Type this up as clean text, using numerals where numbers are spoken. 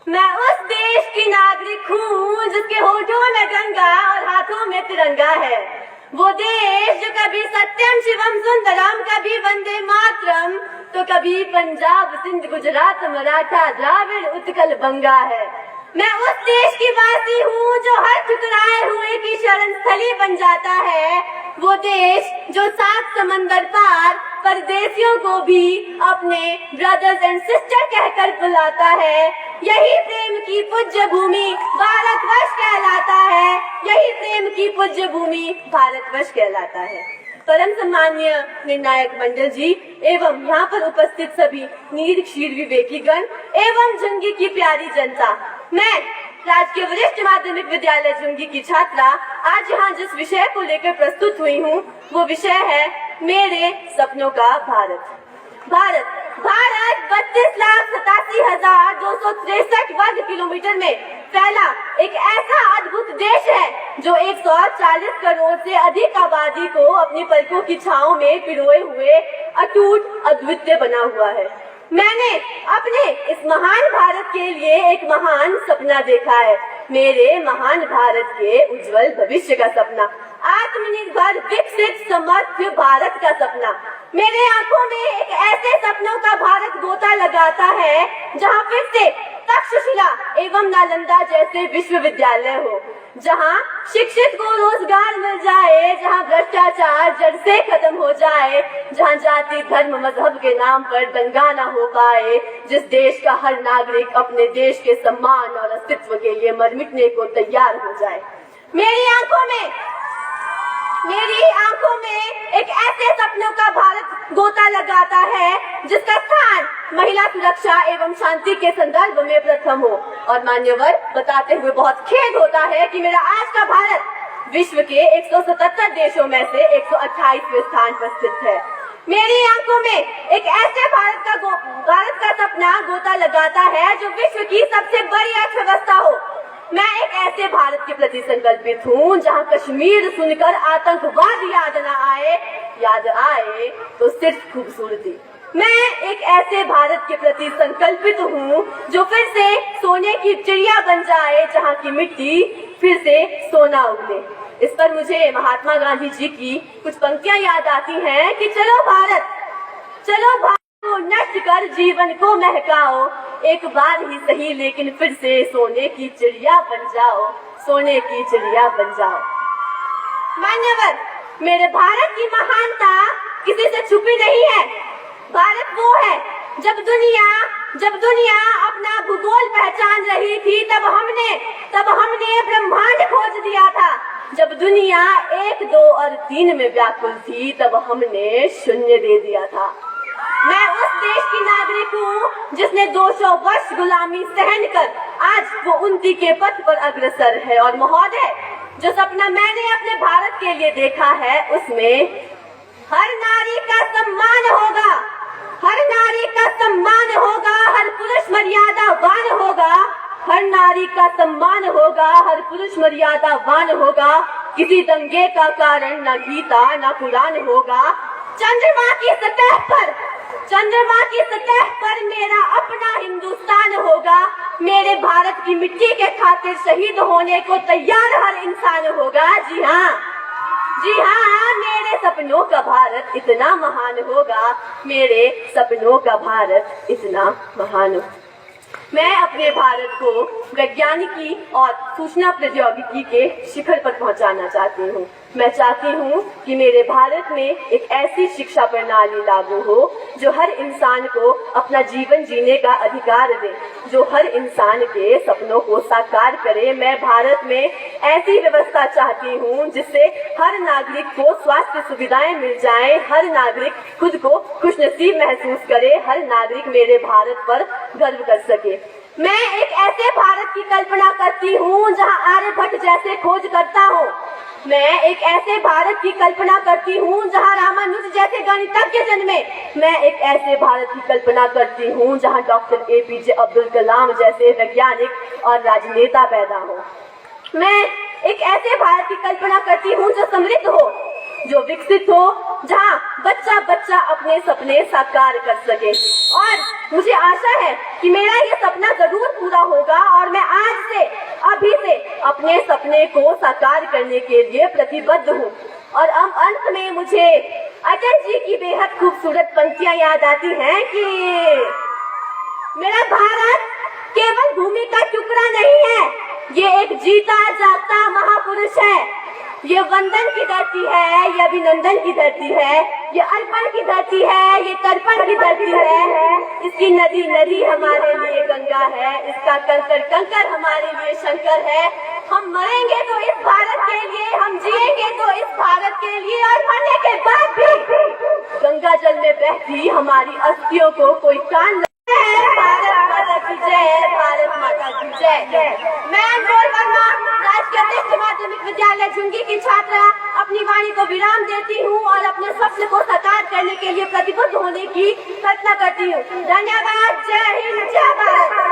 मैं उस देश की नागरिक हूँ जिसके होठों में गंगा और हाथों में तिरंगा है। वो देश जो कभी सत्यम शिवम सुंदरम, कभी वंदे मातरम, तो कभी पंजाब सिंध गुजरात मराठा द्राविड़ उत्कल बंगा है। मैं उस देश की वासी हूँ जो हर ठुकराए हुए की शरण स्थली बन जाता है। वो देश जो 7 समंदर पार परदेशियों को भी अपने ब्रदर्स एंड सिस्टर कहकर बुलाता है। यही प्रेम की पूज्य भूमि भारतवर्ष कहलाता है। यही प्रेम की पूज्य भूमि भारतवर्ष कहलाता है। परम सम्माननीय निर्णायक मंडल जी एवं यहाँ पर उपस्थित सभी नीर क्षीर विवेकीगण एवं झुंगी की प्यारी जनता, मैं राजकीय वरिष्ठ माध्यमिक विद्यालय झुंगी की छात्रा आज यहाँ जिस विषय को लेकर प्रस्तुत हुई हूँ वो विषय है मेरे सपनों का भारत। भारत 32,87,263 वर्ग किलोमीटर में फैला एक ऐसा अद्भुत देश है जो 140 करोड़ से अधिक आबादी को अपनी पलकों की छांव में पिरोए हुए अटूट अद्वितीय बना हुआ है। मैंने अपने इस महान भारत के लिए एक महान सपना देखा है, मेरे महान भारत के उज्जवल भविष्य का सपना, आत्मनिर्भर विकसित समर्थ भारत का सपना। मेरे आंखों में एक ऐसे सपनों का भारत गोता लगाता है जहां फिर से तक्षशिला एवं नालंदा जैसे विश्वविद्यालय हो, जहां शिक्षित को रोजगार मिल जाए, जहां भ्रष्टाचार जड़ से खत्म हो जाए, जहां जाति धर्म मजहब के नाम पर दंगा न हो पाए, जिस देश का हर नागरिक अपने देश के सम्मान और अस्तित्व के लिए मर मिटने को तैयार हो जाए। मेरी आंखों में एक ऐसे सपनों का भारत गोता लगाता है जिसका स्थान महिला सुरक्षा एवं शांति के संदर्भ में प्रथम हो। और मान्यवर, बताते हुए बहुत खेद होता है कि मेरा आज का भारत विश्व के 177 देशों में से 128वें स्थान पर स्थित है। मेरी आंखों में एक ऐसे भारत का सपना गोता लगाता है जो विश्व की सबसे बड़ी अर्थव्यवस्था हो। मैं एक ऐसे भारत के प्रति संकल्पित हूँ जहाँ कश्मीर सुनकर आतंकवाद याद आए तो सिर्फ खूबसूरती। मैं एक ऐसे भारत के प्रति संकल्पित हूँ जो फिर से सोने की चिड़िया बन जाए, जहाँ की मिट्टी फिर से सोना उगले। इस पर मुझे महात्मा गांधी जी की कुछ पंक्तियाँ याद आती हैं कि चलो भारत को नष्ट कर जीवन को महकाओ, एक बार ही सही लेकिन फिर से सोने की चिड़िया बन जाओ, सोने की चिड़िया बन जाओ। मान्यवर, मेरे भारत की महानता किसी से छुपी नहीं है। भारत वो है जब दुनिया अपना भूगोल पहचान रही थी तब हमने ब्रह्मांड खोज दिया था। जब दुनिया 1, 2 और 3 में व्याकुल थी तब हमने शून्य दे दिया था। मैं उस देश की नागरिक हूँ जिसने 200 वर्ष गुलामी सहनकर आज वो उन्नति के पथ पर अग्रसर है। और महोदय, जो सपना मैंने अपने भारत के लिए देखा है उसमें हर नारी का सम्मान होगा, हर नारी का सम्मान होगा, हर पुरुष मर्यादावान होगा, हर नारी का सम्मान होगा, हर पुरुष मर्यादावान होगा। किसी दंगे का कारण न गीता न कुरान होगा। चंद्रमा की सतह पर मेरा अपना हिंदुस्तान होगा। मेरे भारत की मिट्टी के खातिर शहीद होने को तैयार हर इंसान होगा। जी हाँ, मेरे सपनों का भारत इतना महान होगा, मेरे सपनों का भारत इतना महान होगा। मैं अपने भारत को वैज्ञानिकी और सूचना प्रौद्योगिकी के शिखर पर पहुंचाना चाहती हूँ। मैं चाहती हूँ कि मेरे भारत में एक ऐसी शिक्षा प्रणाली लागू हो जो हर इंसान को अपना जीवन जीने का अधिकार दे, जो हर इंसान के सपनों को साकार करे। मैं भारत में ऐसी व्यवस्था चाहती हूँ जिससे हर नागरिक को स्वास्थ्य सुविधाएं मिल जाएं, हर नागरिक खुद को खुशनसीब महसूस करे, हर नागरिक मेरे भारत पर गर्व कर सके। मैं एक ऐसे भारत की कल्पना करती हूँ जहाँ आर्यभट्ट जैसे खोजकर्ता हो। मैं एक ऐसे भारत की कल्पना करती हूँ जहाँ रामानुज जैसे गणितज्ञ जन्मे। मैं एक ऐसे भारत की कल्पना करती हूँ जहाँ डॉक्टर APJ अब्दुल कलाम जैसे वैज्ञानिक और राजनेता पैदा हो। मैं एक ऐसे भारत की कल्पना करती हूँ जो समृद्ध हो, जो विकसित हो जहां बच्चा बच्चा अपने सपने साकार कर सके। और मुझे आशा है कि मेरा ये सपना जरूर पूरा होगा और मैं आज से अभी से अपने सपने को साकार करने के लिए प्रतिबद्ध हूँ। और अब अंत में मुझे अटल जी की बेहद खूबसूरत पंक्तियां याद आती हैं कि मेरा भारत केवल भूमि का टुकड़ा नहीं है, ये एक जीता जागता महापुरुष है। ये वंदन की धरती है, ये अभिनंदन की धरती है, ये अर्पण की धरती है, ये तर्पण की धरती है। इसकी नदी नदी हमारे लिए गंगा है, इसका कंकर कंकर हमारे लिए शंकर है। हम मरेंगे तो इस भारत के लिए, हम जिएंगे तो इस भारत के लिए, और मरने के बाद भी गंगा जल में बहती हमारी अस्थियों को कोई कान भारत माता की जय, भारत माता की जय। मैं अनमोल वर्मा, राजकीय वरिष्ठ माध्यमिक विद्यालय झुंगी की छात्रा, अपनी वाणी को विराम देती हूँ और अपने सपने को साकार करने के लिए प्रतिबद्ध होने की कल्पना करती हूँ। धन्यवाद। जय हिंद, जय भारत।